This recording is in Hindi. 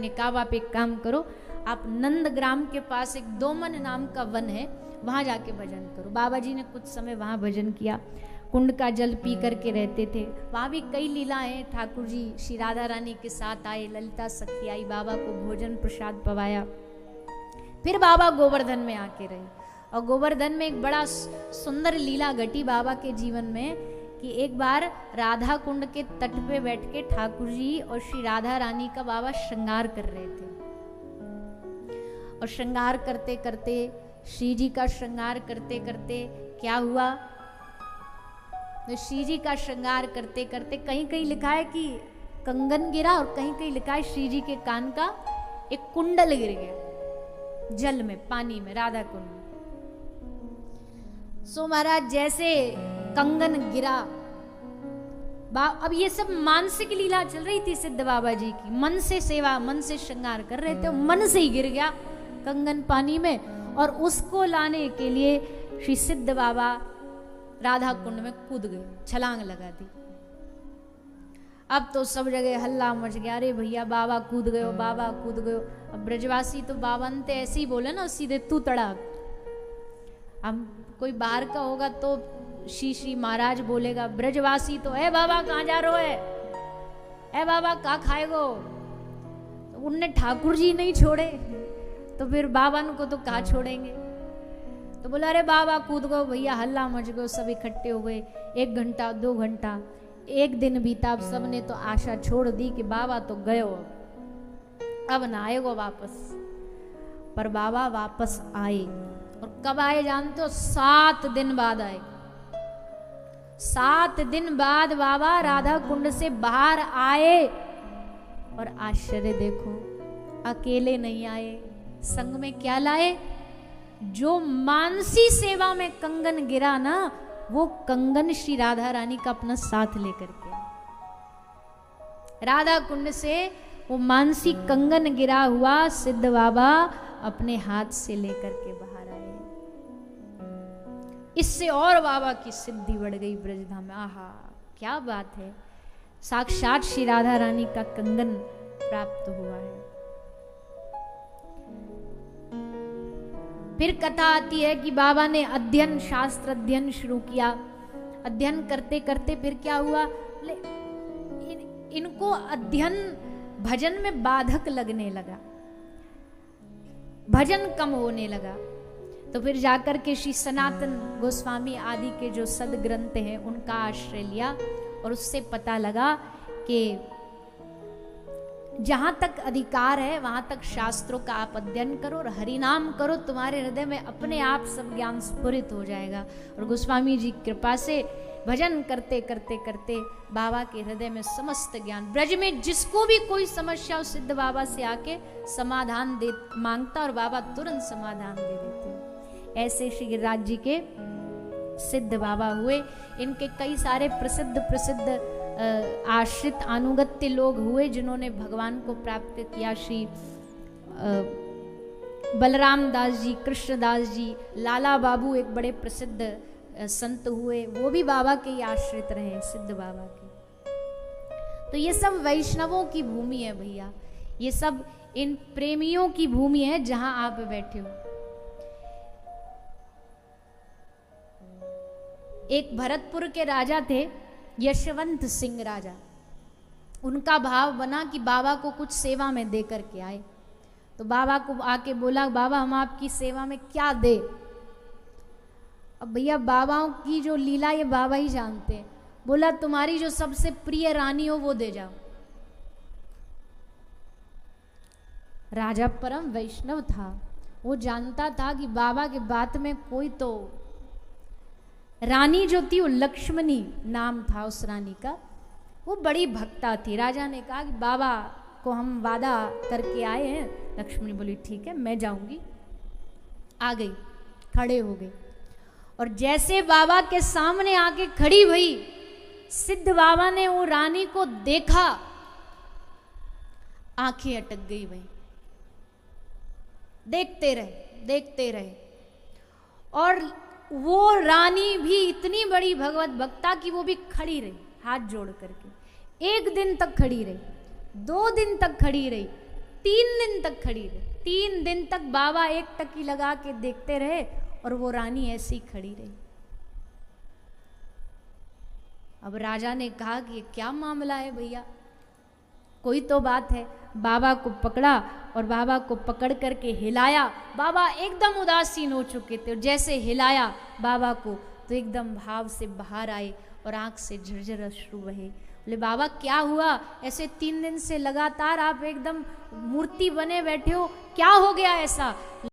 करेंगे। कहा आप एक काम करो, आप नंदग्राम के पास एक दोमन नाम का वन है, वहां जाके भजन करो। बाबा जी ने कुछ समय वहां भजन किया, कुंड का जल पी करके रहते थे। वहां भी कई लीलाएं, ठाकुर जी श्री राधा रानी के साथ आए, ललिता सखी आई, बाबा को भोजन प्रसाद पवाया। फिर बाबा गोवर्धन में आके रहे, और गोवर्धन में एक बड़ा सुंदर लीला घटी बाबा के जीवन में कि एक बार राधा कुंड के तट पे बैठ के ठाकुर जी और श्री राधा रानी का बाबा श्रृंगार कर रहे थे। और श्रृंगार करते करते, श्री जी का श्रृंगार करते करते क्या हुआ, तो श्री जी का श्रृंगार करते करते कहीं कहीं लिखा है कि कंगन गिरा, और कहीं कहीं लिखा है श्री जी के कान का एक कुंडल गिर गया जल में, पानी में, राधा कुंड में। सो महाराज जैसे कंगन गिरा, अब ये सब मानसिक लीला चल रही थी सिद्ध बाबा जी की, मन से सेवा, मन से श्रृंगार कर रहे थे, मन से ही गिर गया कंगन पानी में, और उसको लाने के लिए श्री सिद्ध बाबा राधा कुंड में कूद गए, छलांग लगा दी। अब तो सब जगह हल्ला मच गया, अरे भैया बाबा कूद गयो, बाबा कूद गयो। अब ब्रजवासी तो बाबनते ऐसे ही बोले ना, सीधे तू तड़ाक। हम कोई बाहर का होगा तो श्री श्री महाराज बोलेगा, ब्रजवासी तो है बाबा कहाँ जा रहे है, ए बाबा कहाँ खाएगो। तो उनने ठाकुर जी नहीं छोड़े, तो फिर बाबन को तो कहाँ छोड़ेंगे। तो बोला अरे बाबा कूद गो भैया, हल्ला मच गयो, सब इकट्ठे हो गए। 1 घंटा 2 घंटा, एक दिन बीता, अब सबने तो आशा छोड़ दी कि बाबा तो गयो, अब ना आएगो वापस। पर बाबा वापस आए, और कब आए जानते हो? 7 दिन बाद आए। 7 दिन बाद बाबा राधा कुंड से बाहर आए, और आश्चर्य देखो, अकेले नहीं आए, संग में क्या लाए? जो मानसी सेवा में कंगन गिरा ना, वो कंगन श्री राधा रानी का अपना साथ लेकर के, राधा कुंड से वो मानसी कंगन गिरा हुआ सिद्ध बाबा अपने हाथ से लेकर के बाहर आए। इससे और बाबा की सिद्धि बढ़ गई ब्रजधाम में। आहा क्या बात है, साक्षात श्री राधा रानी का कंगन प्राप्त हुआ है। फिर कथा आती है कि बाबा ने अध्ययन, शास्त्र अध्ययन शुरू किया। अध्ययन करते करते फिर क्या हुआ, इनको अध्ययन भजन में बाधक लगने लगा, भजन कम होने लगा। तो फिर जाकर के श्री सनातन गोस्वामी आदि के जो सदग्रंथ हैं उनका आश्रय लिया, और उससे पता लगा कि जहां तक अधिकार है वहां तक शास्त्रों का आप अध्ययन करो और हरिनाम करो, तुम्हारे हृदय में अपने आप सब ज्ञान स्फुरित हो जाएगा। और गोस्वामी जी की कृपा से भजन करते करते करते बाबा के हृदय में समस्त ज्ञान, ब्रज में जिसको भी कोई समस्या हो सिद्ध बाबा से आके समाधान दे मांगता, और बाबा तुरंत समाधान दे देते। ऐसे श्री गिरिराज जी के सिद्ध बाबा हुए। इनके कई सारे प्रसिद्ध प्रसिद्ध आश्रित अनुगत्य लोग हुए जिन्होंने भगवान को प्राप्त किया। श्री बलराम दास जी, कृष्णदास जी, लाला बाबू एक बड़े प्रसिद्ध संत हुए, वो भी बाबा के ही आश्रित रहे, सिद्ध बाबा के। तो ये सब वैष्णवों की भूमि है भैया, ये सब इन प्रेमियों की भूमि है जहां आप बैठे हो। एक भरतपुर के राजा थे यशवंत सिंह राजा, उनका भाव बना कि बाबा को कुछ सेवा में दे करके आए। तो बाबा को आके बोला, बाबा हम आपकी सेवा में क्या दे। अब भैया बाबाओं की जो लीला ये बाबा ही जानते हैं। बोला तुम्हारी जो सबसे प्रिय रानी हो वो दे जाओ। राजा परम वैष्णव था, वो जानता था कि बाबा के बात में कोई तो, रानी जो थी वो लक्ष्मणी नाम था उस रानी का, वो बड़ी भक्ता थी। राजा ने कहा कि बाबा को हम वादा करके आए हैं। लक्ष्मणी बोली ठीक है मैं जाऊंगी। आ गई, खड़े हो गए, और जैसे बाबा के सामने आके खड़ी हुई, सिद्ध बाबा ने वो रानी को देखा, आंखें अटक गई भाई, देखते रहे। और वो रानी भी इतनी बड़ी भगवत भक्ता कि वो भी खड़ी रही हाथ जोड़ करके। 1 दिन तक खड़ी रही, 2 दिन तक खड़ी रही, 3 दिन तक खड़ी रही, 3 दिन तक बाबा एक टकी लगा के देखते रहे और वो रानी ऐसी खड़ी रही। अब राजा ने कहा कि क्या मामला है भैया, कोई तो बात है। बाबा को पकड़ा और बाबा को पकड़ करके हिलाया। बाबा एकदम उदासीन हो चुके थे और जैसे हिलाया बाबा को तो एकदम भाव से बाहर आए और आंख से झरझर अश्रु बहे। बोले बाबा क्या हुआ, ऐसे 3 दिन से लगातार आप एकदम मूर्ति बने बैठे हो, क्या हो गया ऐसा?